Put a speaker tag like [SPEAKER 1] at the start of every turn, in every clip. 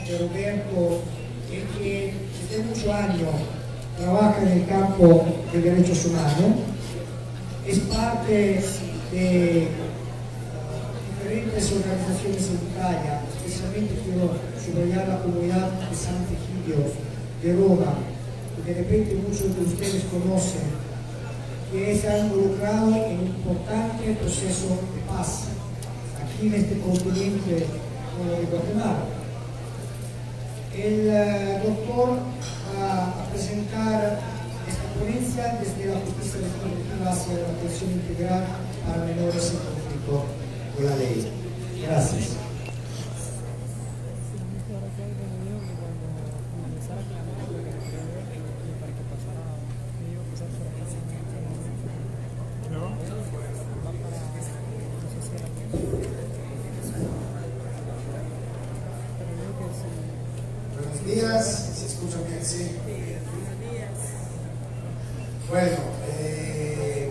[SPEAKER 1] de Roberto es que desde muchos años trabaja en el campo de derechos humanos, es parte de diferentes organizaciones en Italia, especialmente quiero subrayar la comunidad de Sant'Egidio de Roma, que de repente muchos de ustedes conocen, que se ha involucrado en un importante proceso de paz aquí en este continente como de Guatemala. El doctor va a presentar esta ponencia desde la justicia restaurativa hacia la atención integral para menores en conflicto con la ley. Gracias.
[SPEAKER 2] Buenos días, ¿se escucha bien? Sí. Bueno,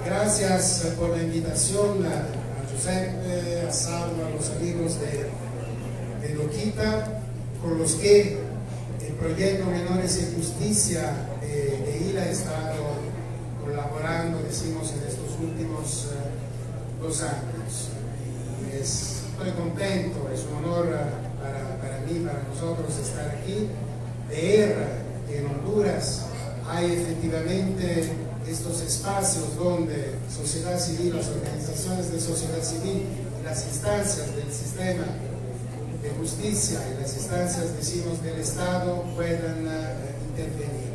[SPEAKER 2] gracias por la invitación a Giuseppe, a Salva, a los amigos de Loquita, con los que el proyecto Menores en Justicia de ILA ha estado colaborando, decimos, en estos últimos 2 años. Y estoy contento, es un honor para mí, para nosotros estar aquí, ver que en Honduras hay efectivamente estos espacios donde sociedad civil, las organizaciones de sociedad civil, las instancias del sistema de justicia y las instancias, decimos, del Estado puedan intervenir.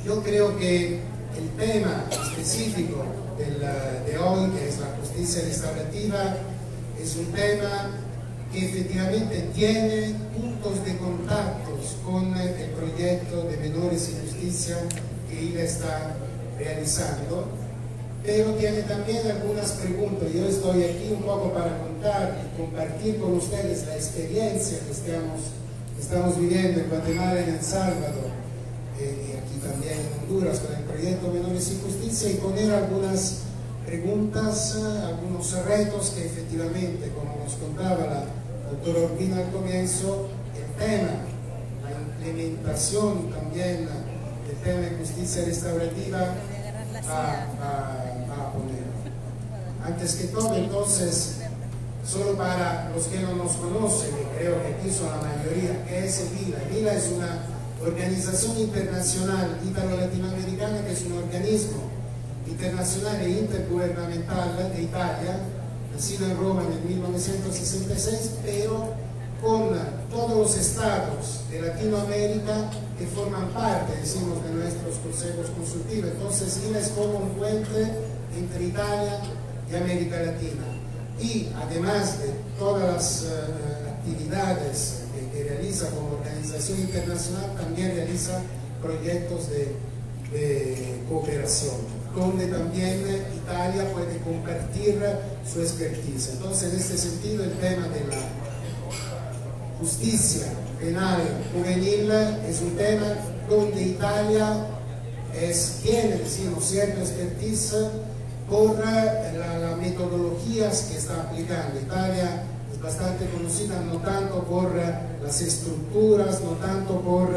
[SPEAKER 2] Yo creo que el tema específico de hoy, que es la justicia restaurativa, es un tema que efectivamente tiene puntos de contactos con el proyecto de Menores en Justicia que ILA está realizando, pero tiene también algunas preguntas. Yo estoy aquí un poco para contar y compartir con ustedes la experiencia que estamos viviendo en Guatemala y en El Salvador, y aquí también en Honduras con el proyecto Menores en Justicia, y poner algunas preguntas, algunos retos que efectivamente, como nos contaba la doctora Urbina al comienzo, el tema, la implementación también del tema de justicia restaurativa va a poner. Antes que todo, entonces, solo para los que no nos conocen, y creo que aquí son la mayoría, ¿qué es el ILA? El ILA es una organización internacional italo-latinoamericana, que es un organismo internacional e intergubernamental de Italia, nacido en Roma en 1966, pero con todos los estados de Latinoamérica que forman parte, decimos, de nuestros consejos consultivos. Entonces, ILA es como un puente entre Italia y América Latina. Y además de todas las actividades que realiza como organización internacional, también realiza proyectos de cooperación, donde también Italia puede compartir su expertise. Entonces, en este sentido, el tema de la justicia penal juvenil es un tema donde Italia tiene, decimos, cierta expertise por las metodologías que está aplicando. Italia es bastante conocida no tanto por las estructuras, no tanto por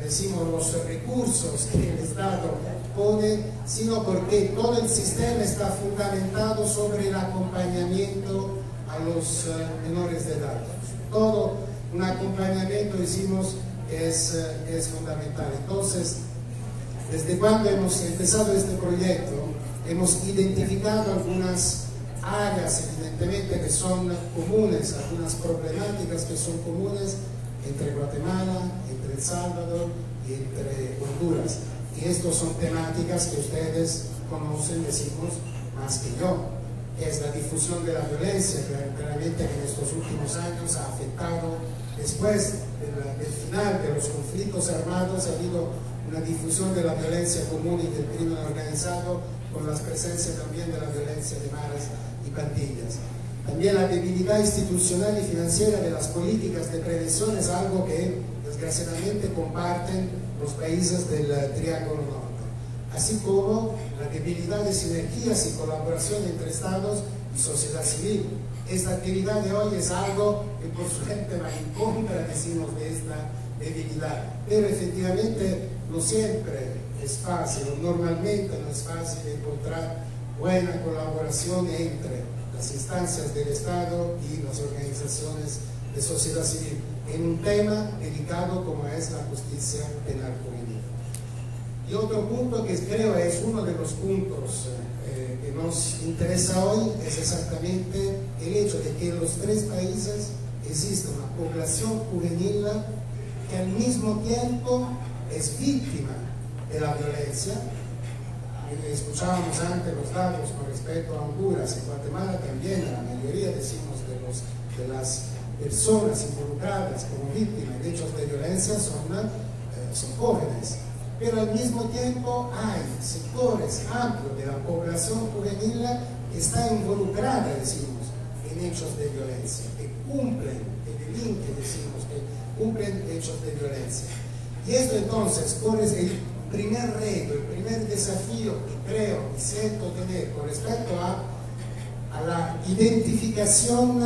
[SPEAKER 2] decimos, los recursos que el Estado pone, sino porque todo el sistema está fundamentado sobre el acompañamiento a los menores de edad. Todo un acompañamiento, decimos, es fundamental. Entonces, desde cuando hemos empezado este proyecto, hemos identificado algunas áreas, evidentemente, que son comunes, algunas problemáticas que son comunes entre Guatemala, entre El Salvador y entre Honduras. Y estas son temáticas que ustedes conocen, decimos, más que yo, que es la difusión de la violencia, que realmente en estos últimos años ha afectado, después del final de los conflictos armados, ha habido una difusión de la violencia común y del crimen organizado, con la presencia también de la violencia de maras y pandillas. También la debilidad institucional y financiera de las políticas de prevención es algo que desgraciadamente comparten los países del Triángulo Norte, así como la debilidad de sinergias y colaboración entre estados y sociedad civil. esta actividad de hoy es algo que por suerte va en contra, decimos, de esta debilidad. Pero efectivamente no siempre es fácil, o normalmente no es fácil encontrar buena colaboración entre las instancias del Estado y las organizaciones de sociedad civil en un tema delicado como es la justicia penal juvenil. Y otro punto que creo es uno de los puntos que nos interesa hoy es exactamente el hecho de que en los tres países existe una población juvenil que al mismo tiempo es víctima de la violencia. Escuchábamos antes los datos con respecto a Honduras. En Guatemala también la mayoría, decimos, de las personas involucradas como víctimas de hechos de violencia son jóvenes. Pero al mismo tiempo hay sectores amplios de la población juvenil que está involucrada, decimos, en hechos de violencia, que cumplen, que delinquen, decimos, que cumplen hechos de violencia. Y esto entonces es el primer reto, el primer desafío que creo y siento tener con respecto a la identificación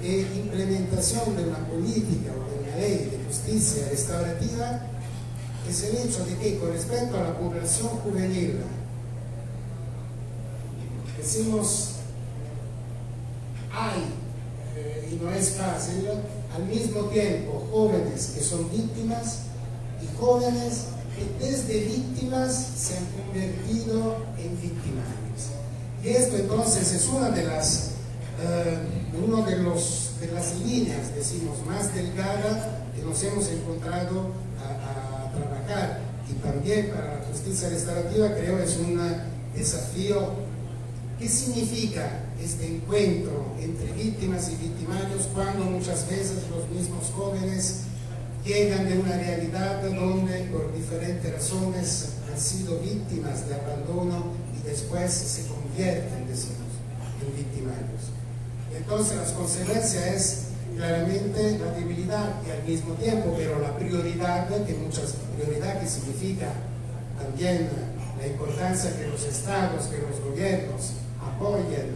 [SPEAKER 2] e implementación de una política o de una ley de justicia restaurativa, es el hecho de que con respecto a la población juvenil, decimos, hay, y no es fácil, al mismo tiempo jóvenes que son víctimas y jóvenes que desde víctimas se han convertido en victimarios. Y esto entonces es una de las líneas, decimos, más delgadas que nos hemos encontrado a trabajar. Y también para la justicia restaurativa creo es un desafío. ¿Qué significa este encuentro entre víctimas y victimarios cuando muchas veces los mismos jóvenes llegan de una realidad donde por diferentes razones han sido víctimas de abandono y después se convierten, decimos, en victimarios? Entonces las consecuencias es claramente la debilidad y al mismo tiempo, pero la prioridad, que significa también la importancia que los estados, que los gobiernos apoyen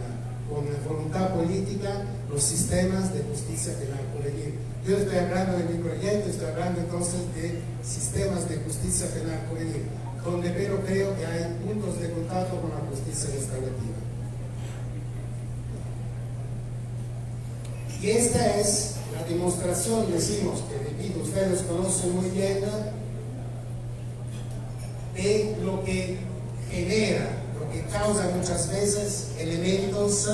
[SPEAKER 2] con voluntad política los sistemas de justicia penal juvenil. Yo estoy hablando de mi proyecto, estoy hablando entonces de sistemas de justicia penal juvenil, donde pero creo que hay puntos de contacto con la justicia restaurativa. Y esta es la demostración, decimos, que repito, ustedes conocen muy bien, de lo que genera, lo que causa muchas veces elementos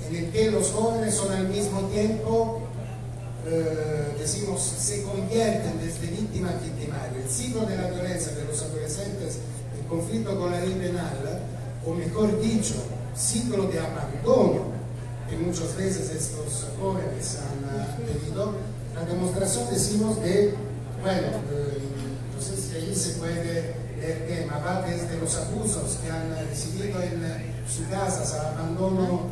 [SPEAKER 2] en el que los jóvenes son al mismo tiempo, decimos, se convierten desde víctima a victimario. El ciclo de la violencia de los adolescentes en conflicto con la ley penal, o mejor dicho, ciclo de abandono que muchas veces estos jóvenes han tenido, la demostración, decimos, de, bueno, no sé si ahí se puede leer que va desde los abusos que han recibido en sus casas, al abandono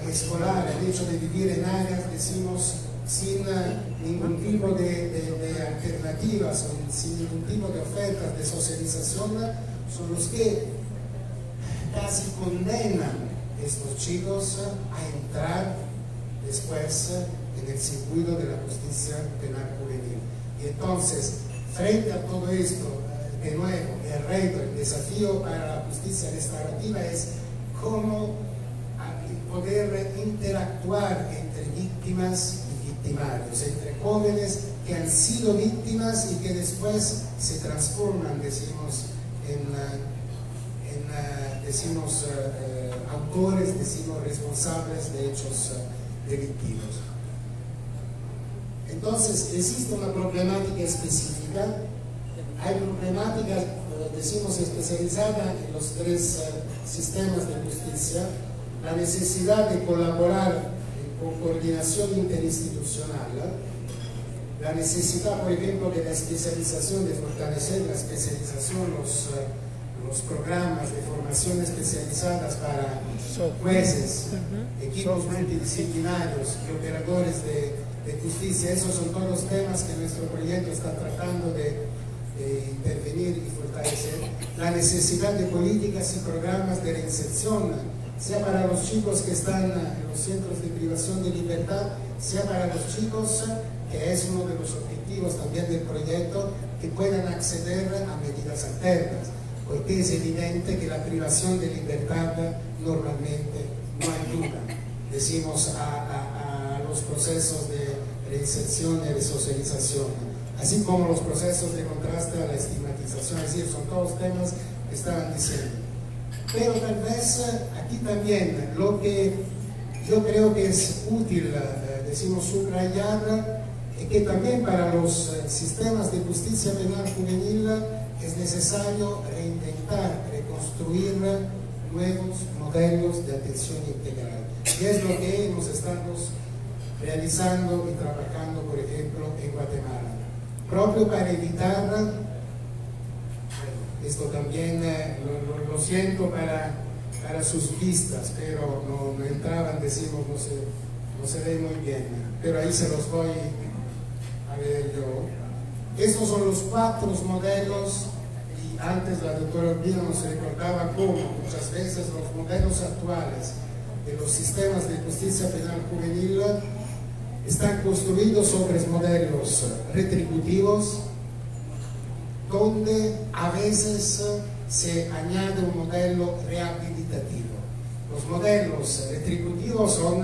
[SPEAKER 2] escolar, el hecho de vivir en áreas, decimos, sin ningún tipo de alternativas, sin ningún tipo de ofertas de socialización, son los que casi condenan estos chicos a entrar después en el circuito de la justicia penal juvenil. Y entonces, frente a todo esto, de nuevo, el reto, el desafío para la justicia restaurativa es cómo poder interactuar entre víctimas y victimarios, entre jóvenes que han sido víctimas y que después se transforman, decimos, decimos, autores, decimos, responsables de hechos delictivos. Entonces, existe una problemática específica, hay problemáticas, decimos, especializadas en los tres sistemas de justicia, la necesidad de colaborar con coordinación interinstitucional, la necesidad, por ejemplo, de la especialización, de fortalecer la especialización, los programas de formación especializadas para jueces, equipos multidisciplinarios y operadores de justicia. Esos son todos los temas que nuestro proyecto está tratando de intervenir y fortalecer. La necesidad de políticas y programas de reinserción sea para los chicos que están en los centros de privación de libertad, sea para los chicos, que es uno de los objetivos también del proyecto, que puedan acceder a medidas alternas, porque es evidente que la privación de libertad normalmente no ayuda, decimos, a los procesos de reinserción y resocialización, así como los procesos de contraste a la estigmatización, es decir, son todos temas que estaban diciendo. Pero tal vez aquí también lo que yo creo que es útil, decimos, subrayar, es que también para los sistemas de justicia penal juvenil es necesario reinventar, reconstruir nuevos modelos de atención integral. Y es lo que nos estamos realizando y trabajando, por ejemplo, en Guatemala. Propio para evitar, esto también lo siento para sus vistas, pero no entraban, decimos, no se ve muy bien, pero ahí se los voy a ver yo. Estos son los 4 modelos, y antes la doctora Urbina nos recordaba cómo muchas veces los modelos actuales de los sistemas de justicia penal juvenil están construidos sobre modelos retributivos, donde a veces se añade un modelo rehabilitativo. Los modelos retributivos son,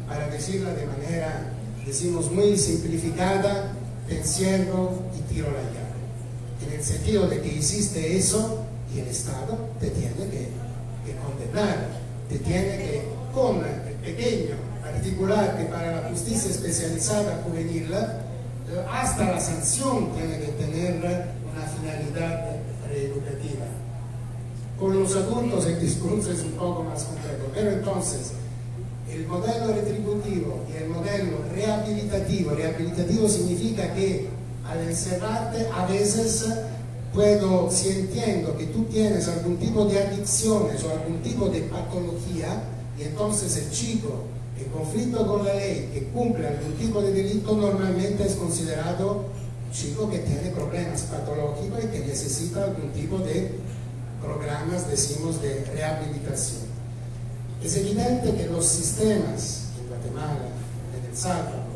[SPEAKER 2] para decirlo de manera, decimos, muy simplificada, te encierro y tiro la llave. En el sentido de que hiciste eso y el Estado te tiene que condenar, te tiene que, con el pequeño particular que para la justicia especializada juvenil, hasta la sanción tiene que tener una finalidad reeducativa. Con los adultos el discurso es un poco más complejo, pero entonces el modelo retributivo y el modelo rehabilitativo significa que al encerrarte a veces si entiendo que tú tienes algún tipo de adicciones o algún tipo de patología, y entonces el chico en conflicto con la ley que cumple algún tipo de delito normalmente es considerado un chico que tiene problemas patológicos y que necesita algún tipo de programas, decimos, de rehabilitación. Es evidente que los sistemas en Guatemala, en El Salvador,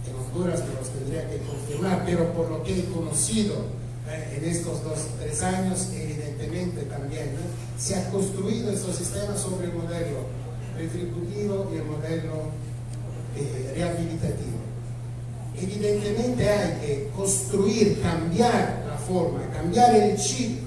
[SPEAKER 2] en Honduras me los tendría que confirmar, pero por lo que he conocido en estos 2-3 años, evidentemente también se ha construido estos sistemas sobre el modelo retributivo y el modelo rehabilitativo. Evidentemente hay que construir, cambiar la forma, cambiar el chip,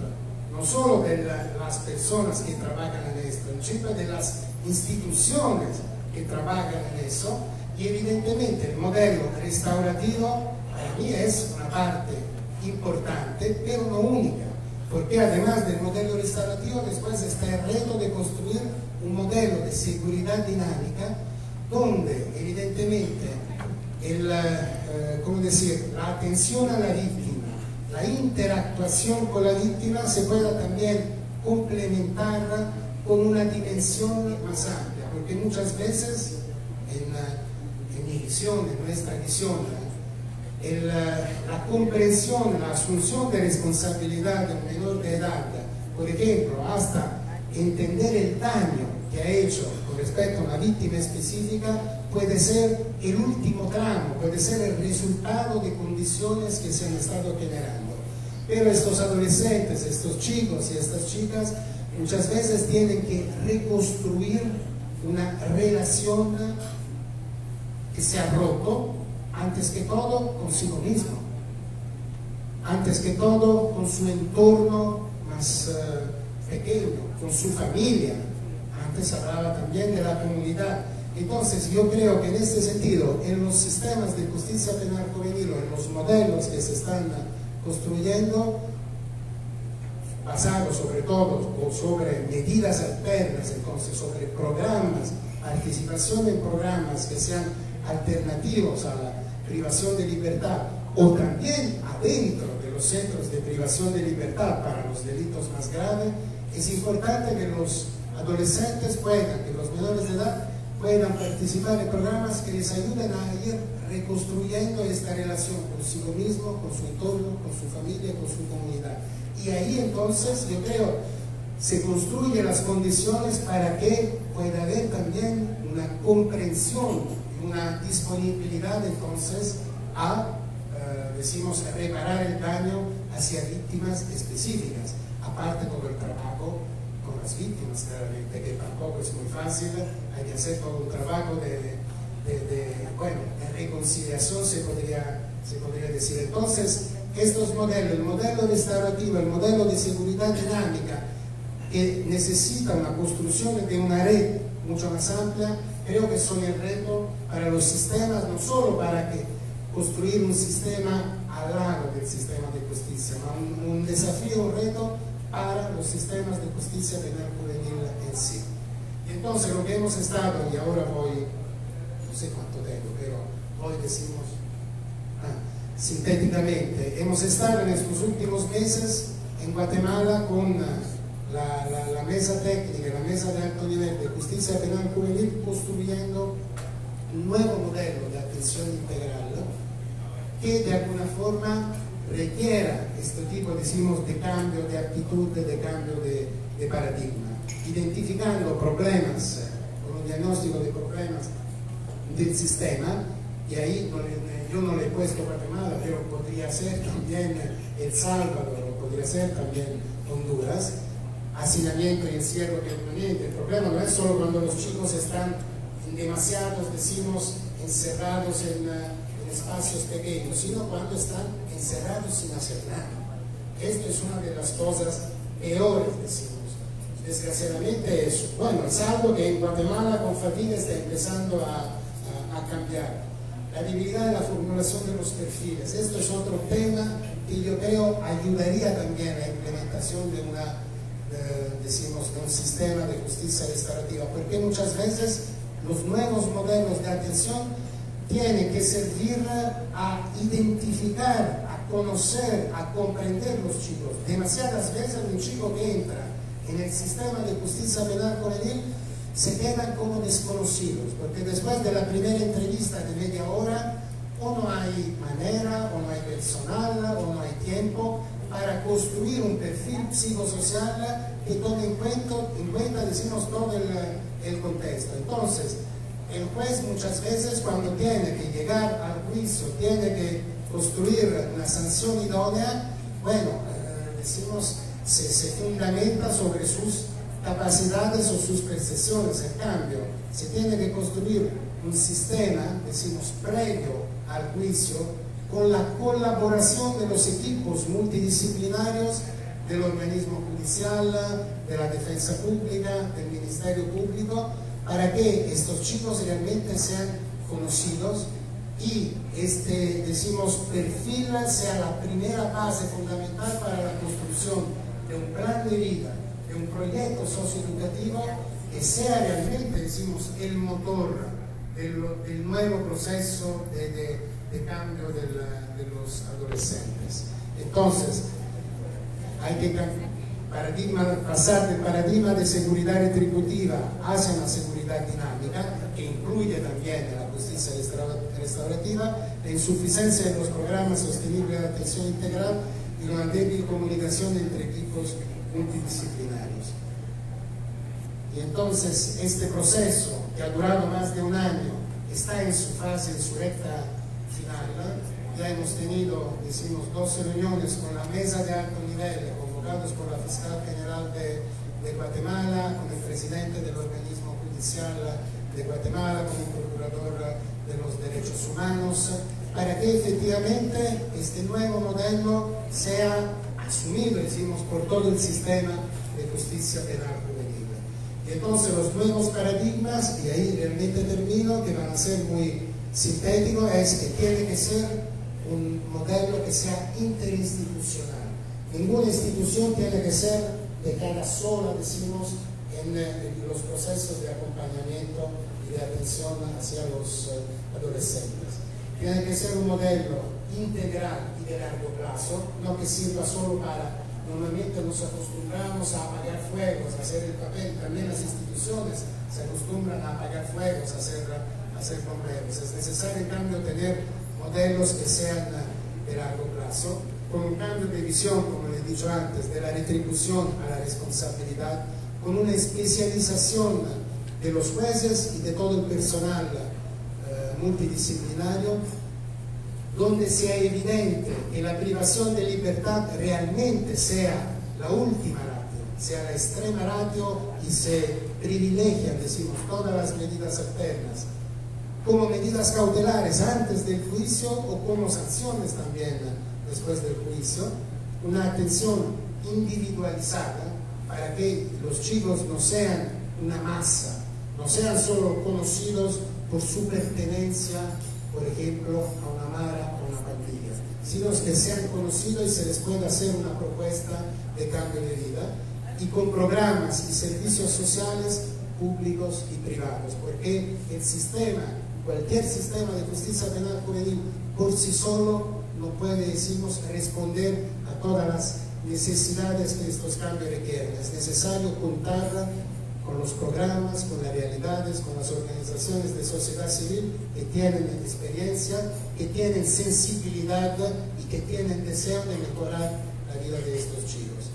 [SPEAKER 2] no solo de las personas que trabajan en esto, el chip de las instituciones que trabajan en eso, y evidentemente el modelo restaurativo para mí es una parte importante, pero no única, porque además del modelo restaurativo después está el reto de construir un modelo de seguridad dinámica donde evidentemente la atención a la víctima, la interactuación con la víctima se pueda también complementar con una dimensión más amplia, porque muchas veces en mi visión, en nuestra visión, la comprensión, la asunción de responsabilidad del menor de edad, por ejemplo, hasta entender el daño que ha hecho con respecto a una víctima específica, puede ser el último tramo, puede ser el resultado de condiciones que se han estado generando. Pero estos adolescentes, estos chicos y estas chicas muchas veces tienen que reconstruir una relación que se ha roto, antes que todo consigo mismo, antes que todo con su entorno más pequeño, con su familia. Antes hablaba también de la comunidad. Entonces yo creo que en este sentido, en los sistemas de justicia penal juvenil, en los modelos que se están construyendo, basados sobre todo o sobre medidas alternas, entonces sobre programas, participación en programas que sean alternativos a la privación de libertad, o también adentro de los centros de privación de libertad para los delitos más graves, es importante que los adolescentes puedan, que los menores de edad puedan participar en programas que les ayuden a ir reconstruyendo esta relación consigo mismo, con su entorno, con su familia, con su comunidad. Y ahí entonces yo creo, se construyen las condiciones para que pueda haber también una comprensión y una disponibilidad entonces a, decimos, a reparar el daño hacia víctimas específicas, aparte todo el trabajo con las víctimas, claramente, que tampoco es muy fácil, hay que hacer todo un trabajo de reconciliación, se podría decir. Entonces, estos modelos, el modelo restaurativo, el modelo de seguridad dinámica, que necesita una construcción de una red mucho más amplia, creo que son el reto para los sistemas, no solo para que construir un sistema al lado del sistema de justicia, sino un desafío, un reto para los sistemas de justicia penal juvenil en sí. Y entonces lo que hemos estado, y ahora voy, no sé cuánto tengo, pero hoy decimos sintéticamente, hemos estado en estos últimos meses en Guatemala con la mesa técnica, la mesa de alto nivel de justicia penal juvenil, construyendo un nuevo modelo de atención integral, ¿no?, que de alguna forma requiera este tipo, decimos, de cambio de actitud, de cambio de paradigma, identificando problemas, con un diagnóstico de problemas del sistema, y ahí yo no le he puesto Guatemala, pero podría ser también El Salvador, o podría ser también Honduras, hacinamiento y encierro permanente. El problema no es solo cuando los chicos están demasiados, decimos, encerrados en espacios pequeños, sino cuando están encerrados sin hacer nada. Esto es una de las cosas peores, decimos. Desgraciadamente eso. Bueno, es algo que en Guatemala con fatiga está empezando a cambiar. La debilidad de la formulación de los perfiles. Esto es otro tema que yo creo ayudaría también a la implementación de decimos, de un sistema de justicia restaurativa, porque muchas veces los nuevos modelos de atención tienen que servir a identificar, a conocer, a comprender los chicos. Demasiadas veces un chico que entra en el sistema de justicia penal juvenil se quedan como desconocidos, porque después de la primera entrevista de media hora o no hay manera, o no hay personal, o no hay tiempo para construir un perfil psicosocial que tome en cuenta, decimos, todo el contexto. Entonces, el juez muchas veces, cuando tiene que llegar al juicio, tiene que construir una sanción idónea, bueno, decimos, se fundamenta sobre sus capacidades o sus percepciones. En cambio, se tiene que construir un sistema, decimos, previo al juicio, con la colaboración de los equipos multidisciplinarios del organismo judicial, de la defensa pública, del Ministerio Público, para que estos chicos realmente sean conocidos y este, decimos, perfil sea la primera base fundamental para la construcción de un plan de vida, de un proyecto socioeducativo que sea realmente, decimos, el motor del nuevo proceso de cambio de los adolescentes. Entonces, hay que pasar del paradigma de seguridad retributiva hacia una seguridad dinámica, que incluye también la justicia restaurativa, la insuficiencia de los programas sostenibles de atención integral y una débil comunicación entre equipos multidisciplinarios. Y entonces este proceso, que ha durado más de un año, está en su fase, en su recta final. Ya hemos tenido, decimos, 12 reuniones con la mesa de alto nivel, convocados por la fiscal general de Guatemala, con el presidente del organismo judicial de Guatemala, con el procurador de los derechos humanos, para que efectivamente este nuevo modelo sea asumido, decimos, por todo el sistema de justicia penal juvenil. Y entonces los nuevos paradigmas, y ahí realmente termino, que van a ser muy sintéticos, es que tiene que ser un modelo que sea interinstitucional. Ninguna institución tiene que ser de cara sola, decimos, en los procesos de acompañamiento y de atención hacia los adolescentes. Tiene que ser un modelo integral y de largo plazo, no que sirva solo para... Normalmente nos acostumbramos a apagar fuegos, a hacer el papel, también las instituciones se acostumbran a apagar fuegos, a hacer bomberos. Es necesario, en cambio, tener modelos que sean de largo plazo. con un cambio de visión, como le he dicho antes, de la retribución a la responsabilidad, con una especialización de los jueces y de todo el personal multidisciplinario, donde sea evidente que la privación de libertad realmente sea la última ratio, sea la extrema ratio y se privilegian, decimos, todas las medidas alternas como medidas cautelares antes del juicio o como sanciones también después del juicio, una atención individualizada para que los chicos no sean una masa, no sean solo conocidos por su pertenencia, por ejemplo, a una mara o una pandilla, sino que sean conocidos y se les pueda hacer una propuesta de cambio de vida, y con programas y servicios sociales públicos y privados, porque el sistema, cualquier sistema de justicia penal juvenil por sí solo no puede, decimos, responder a todas las necesidades que estos cambios requieren. Es necesario contar con los programas, con las realidades, con las organizaciones de sociedad civil que tienen experiencia, que tienen sensibilidad y que tienen deseo de mejorar la vida de estos chicos.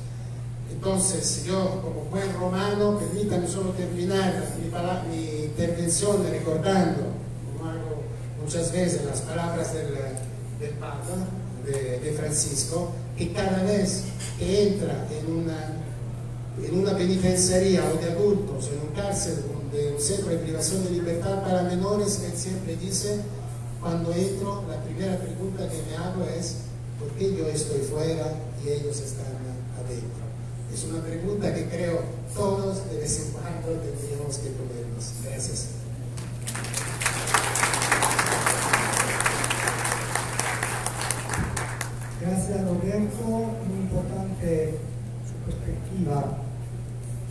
[SPEAKER 2] Entonces, yo, como buen romano, permítame solo terminar mi intervención recordando, como hago muchas veces, las palabras del Papa, de Francisco, que cada vez que entra en una penitenciaría o de adultos, en un cárcel, de un centro de privación de libertad para menores, él siempre dice, cuando entro, la primera pregunta que me hago es, ¿por qué yo estoy fuera y ellos están adentro? Es una pregunta que creo todos de vez en cuando tendríamos que ponernos. Gracias.
[SPEAKER 1] Gracias Roberto, muy importante su perspectiva.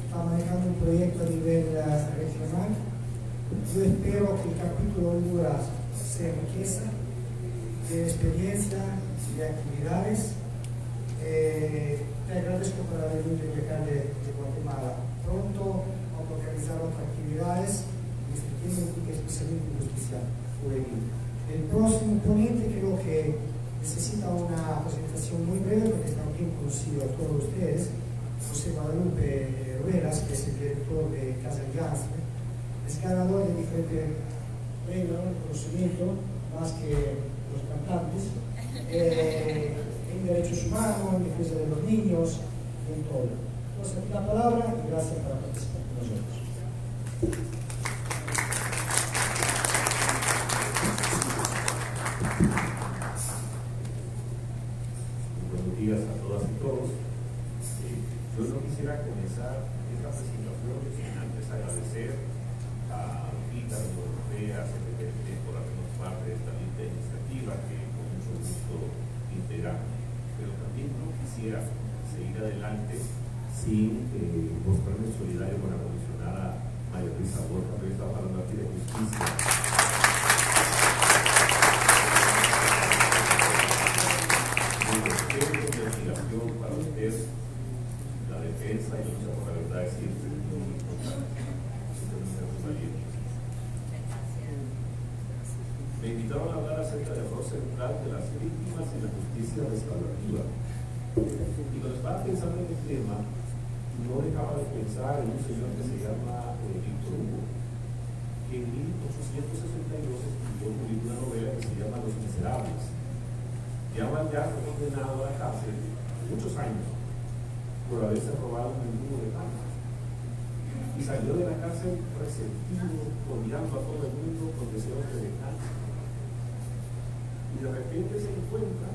[SPEAKER 1] Está manejando un proyecto a nivel regional. Yo espero que el capítulo de Honduras se enriquezca de experiencia y de actividades. Te agradezco por haber venido al alcalde de Guatemala. Pronto vamos a realizar otras actividades en este tiempo, especialmente en justicia juvenil. El próximo ponente creo que necesita una presentación muy breve porque está bien conocido a todos ustedes. José Guadalupe Ruelas, que es el director de Casa Alianza, es ganador de diferentes premios de conocimiento, más que los cantantes, en derechos humanos, en defensa de los niños, en todo. Entonces, aquí la palabra y gracias por participar con nosotros.
[SPEAKER 3] Buenos días a todas y todos. Yo no quisiera comenzar esta presentación sin antes agradecer a Rita Europea, CPT, por hacernos parte de esta linda iniciativa que con mucho gusto integramos. Pero también no quisiera seguir adelante sin mostrarme solidario con la comisionada María Luisa Borja, que está hablando aquí de justicia. Para usted, la defensa y la lucha por la verdad es siempre muy importante. Me invitaron a hablar acerca del rol central de las víctimas y la justicia restaurativa. Y cuando estaba pensando en el tema, no dejaba de pensar en un señor que se llama Víctor Hugo, que en 1862 escribió una novela que se llama Los Miserables. Ya fue condenado a la cárcel muchos años por haberse robado un mendigo de pan. Y salió de la cárcel resentido, odiando a todo el mundo con deseos de venganza. Y de repente se encuentra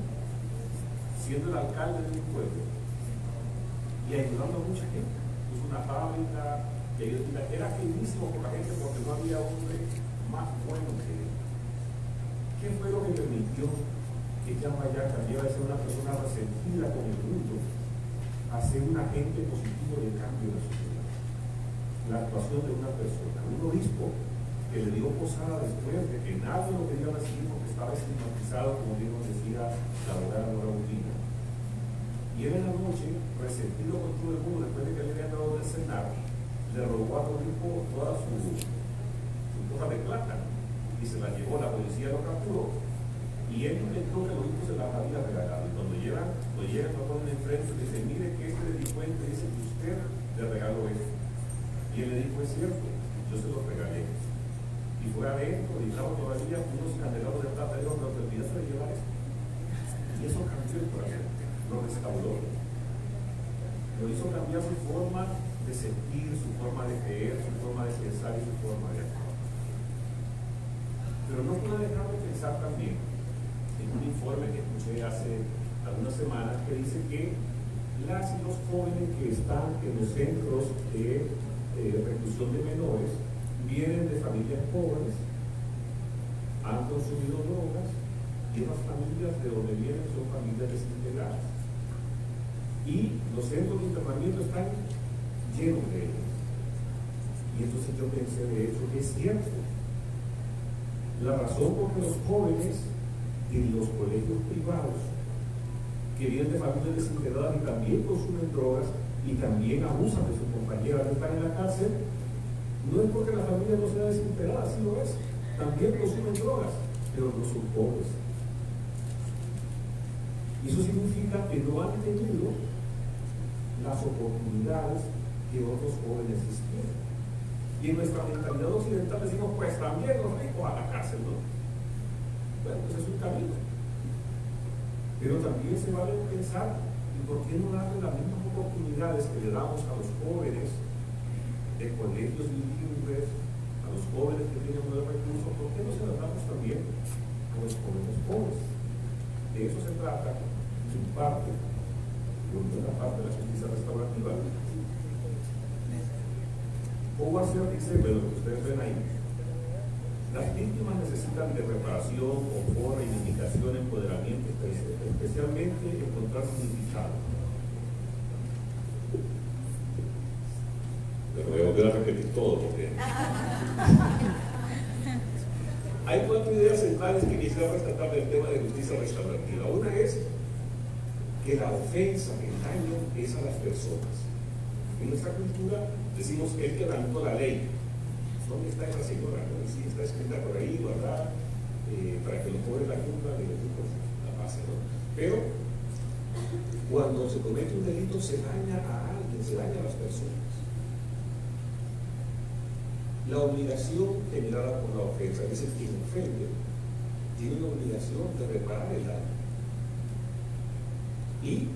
[SPEAKER 3] siendo el alcalde de un pueblo y ayudando a mucha gente. Puso una fábrica que era mismo por la gente porque no había hombre más bueno que él. ¿Qué fue lo que permitió que Jan Vaya cambiara de ser una persona resentida con el mundo a ser un agente positivo de cambio de la sociedad? La actuación de una persona, un obispo que le dio posada después de que nadie lo quería recibir porque estaba estigmatizado, como bien nos decía la abogada Nora Botina. Y él en la noche, resentido con todo el mundo, después de que le habían dado de cenar, le robó a Rodrigo toda su cosa de plata y se la llevó, la policía lo capturó. Y él intentó que los hijos se las había regalado. Y cuando llegan restauró, lo hizo cambiar su forma de sentir, su forma de creer, su forma de pensar y su forma de actuar. Pero no puedo dejar de pensar también en un informe que escuché hace algunas semanas que dice que las y los jóvenes que están en los centros de reclusión de menores vienen de familias pobres, han consumido drogas y esas familias de donde vienen son familias desintegradas. Y los centros de internamiento están llenos de ellos. Y entonces yo pensé, de hecho, que es cierto. La razón por que los jóvenes en los colegios privados que vienen de familias desintegradas y también consumen drogas y también abusan de sus compañeras que están en la cárcel, no es porque la familia no sea desintegrada, así lo es. También consumen drogas, pero no son pobres. Y eso significa que no han tenido las oportunidades que otros jóvenes tienen. Y en nuestra mentalidad occidental decimos, pues también los ricos a la cárcel, ¿no? Bueno, pues es un camino. Pero también se vale pensar, ¿y por qué no darle las mismas oportunidades que le damos a los jóvenes de colegios bilingües, a los jóvenes que tienen buenos recursos? ¿Por qué no se las damos también a los jóvenes pobres? De eso se trata, en parte, por una parte de la justicia restaurativa. Howard Shore dice, bueno, lo que ustedes ven ahí, las víctimas necesitan de reparación, confort, reivindicación, empoderamiento, especialmente encontrar significado. Pero voy a volver a repetir todo porque hay 4 ideas centrales que quisiera rescatar del tema de justicia restaurativa. Una es que la ofensa, el daño es a las personas. En nuestra cultura decimos que el que quebrantó la ley. ¿Dónde está esa señora? ¿No? Sí, está escrita por ahí, ¿verdad? Para que los pobres la cumplan y los ricos la pasen, ¿no? Pero cuando se comete un delito se daña a alguien, se daña a las personas. La obligación generada por la ofensa, es decir, quien ofende, tiene una obligación de reparar el daño. Y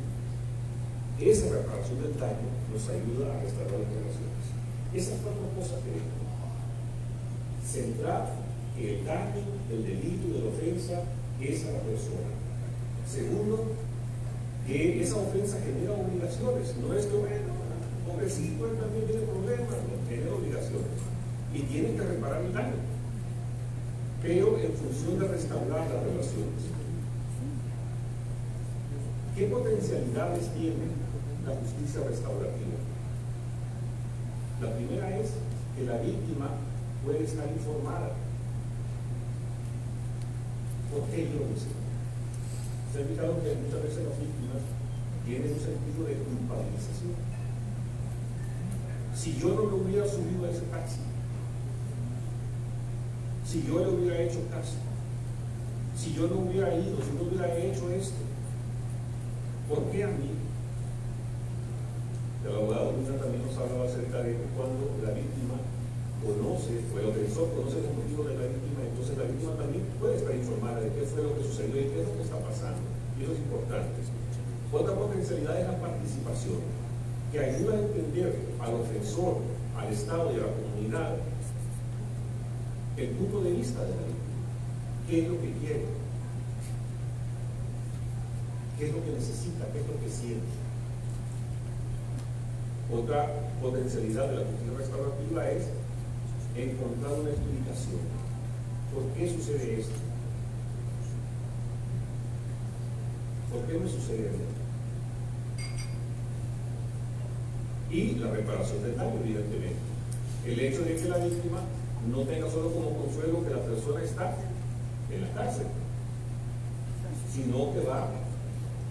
[SPEAKER 3] esa reparación del daño nos ayuda a restaurar las relaciones. Esas 4 cosas que centrar que el daño del delito de la ofensa es a la persona. Segundo, que esa ofensa genera obligaciones. No es que, bueno, pobrecito, él también tiene problemas, no, genera obligaciones. Y tiene que reparar el daño, pero en función de restaurar las relaciones. ¿Qué potencialidades tiene la justicia restaurativa? La primera es que la víctima puede estar informada. ¿Por qué yo lo sé? Se ha fijado que muchas veces las víctimas tienen un sentido de culpabilización. Si yo no me hubiera subido a ese taxi, si yo le hubiera hecho caso, si yo no hubiera ido, si no hubiera hecho esto, ¿por qué a mí? El abogado Luna también nos hablaba acerca de que cuando la víctima conoce, o el ofensor conoce los motivos de la víctima, entonces la víctima también puede estar informada de qué fue lo que sucedió y qué es lo que está pasando. Y eso es importante. Otra potencialidad es la participación, que ayuda a entender al ofensor, al Estado y a la comunidad el punto de vista de la víctima. ¿Qué es lo que quiere? ¿Qué es lo que necesita? ¿Qué es lo que siente? Otra potencialidad de la justicia restaurativa es encontrar una explicación. ¿Por qué sucede esto? ¿Por qué me sucede esto? Y la reparación del daño, evidentemente. El hecho de que la víctima no tenga solo como consuelo que la persona está en la cárcel, sino que va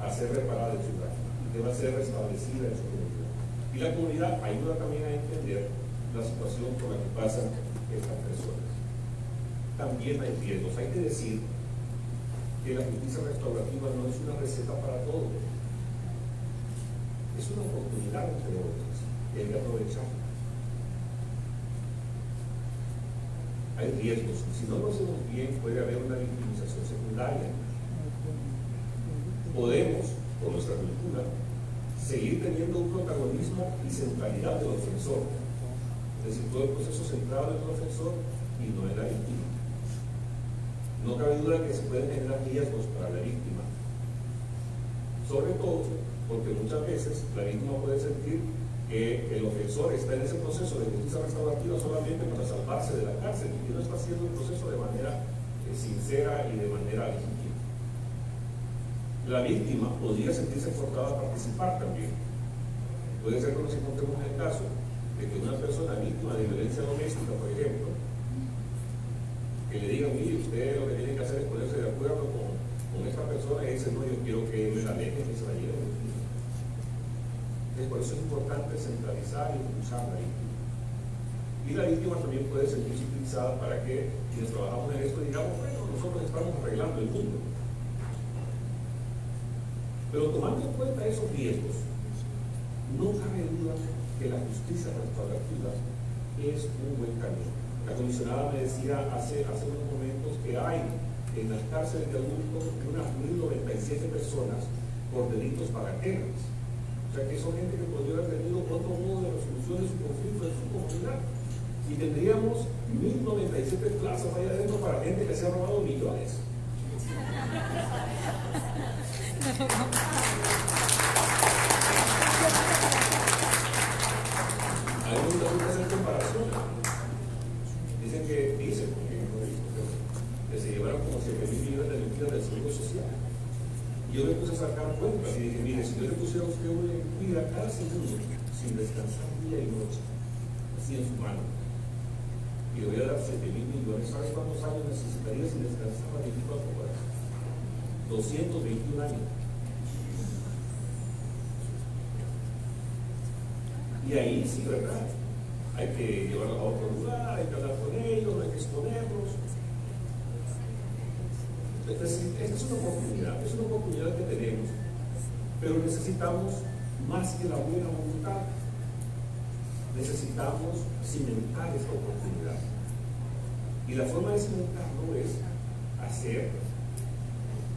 [SPEAKER 3] a ser reparada en su casa, que va a ser restablecida en su comunidad. Y la comunidad ayuda también a entender la situación por la que pasan estas personas. También hay riesgos. Hay que decir que la justicia restaurativa no es una receta para todo. Es una oportunidad, entre otras, que hay que aprovechar. Hay riesgos. Si no lo hacemos bien, puede haber una victimización secundaria. Podemos por nuestra cultura, seguir teniendo un protagonismo y centralidad del ofensor. Es decir, todo el proceso centrado en el ofensor y no en la víctima. No cabe duda que se pueden generar riesgos para la víctima, sobre todo porque muchas veces la víctima puede sentir que el ofensor está en ese proceso de justicia restaurativa solamente para salvarse de la cárcel y no está haciendo el proceso de manera sincera y de manera legítima. La víctima podría sentirse forzada a participar también. Puede ser que nos encontremos en el caso de que una persona víctima de violencia doméstica, por ejemplo, que le digan, mire, usted lo que tiene que hacer es ponerse de acuerdo con esta persona y dice, no, yo quiero que me la dejen y se la lleven. Entonces, por eso es importante centralizar y impulsar la víctima. Y la víctima también puede sentirse utilizada para que quienes trabajamos en esto digamos, bueno, nosotros estamos arreglando el mundo. Pero tomando en cuenta esos riesgos, no cabe duda que la justicia restaurativa es un buen camino. La comisionada me decía hace unos momentos que hay en las cárceles de adultos unas 1.097 personas por delitos bagatelles. O sea que son gente que podría haber tenido otro modo de resolución de su conflicto en su comunidad. Y tendríamos 1.097 plazas allá adentro para gente que se ha robado millones. Hay muchas que hacer comparación. Dicen que se llevaron como 7.000 millones de lempiras del Seguro Social. Y yo me puse a sacar cuentas y dije, mire, si yo le pusiera a usted una lempira cada segundo, sin descansar día y noche, así en su mano, y le voy a dar 7.000 millones, ¿sabes cuántos años necesitaría sin descansar a 24 horas? 221 años. Y ahí sí, ¿verdad? Hay que llevarlos a otro lugar, hay que hablar con ellos, hay que exponerlos. Esta es una oportunidad que tenemos, pero necesitamos más que la buena voluntad. Necesitamos cimentar esta oportunidad. Y la forma de cimentarlo es hacer,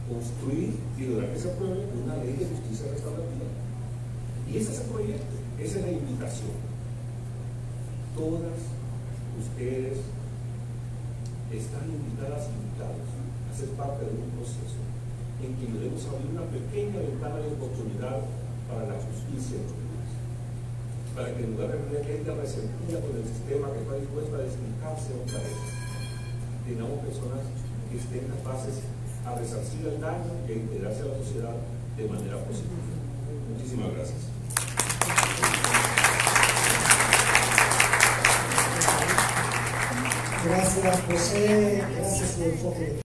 [SPEAKER 3] construir y lograr que se apruebe una ley de justicia restaurativa. Y ese es el proyecto, esa es la invitación. Todas ustedes están invitadas y invitados a ser parte de un proceso en que debemos abrir una pequeña ventana de oportunidad para la justicia en nuestro país. Para que en lugar de tener gente resentida con el sistema que está dispuesta a desplicarse otra vez, tengamos personas que estén capaces a resarcir el daño y a integrarse a la sociedad de manera positiva. Muchísimas gracias.
[SPEAKER 1] Gracias, José. Gracias por su enfoque.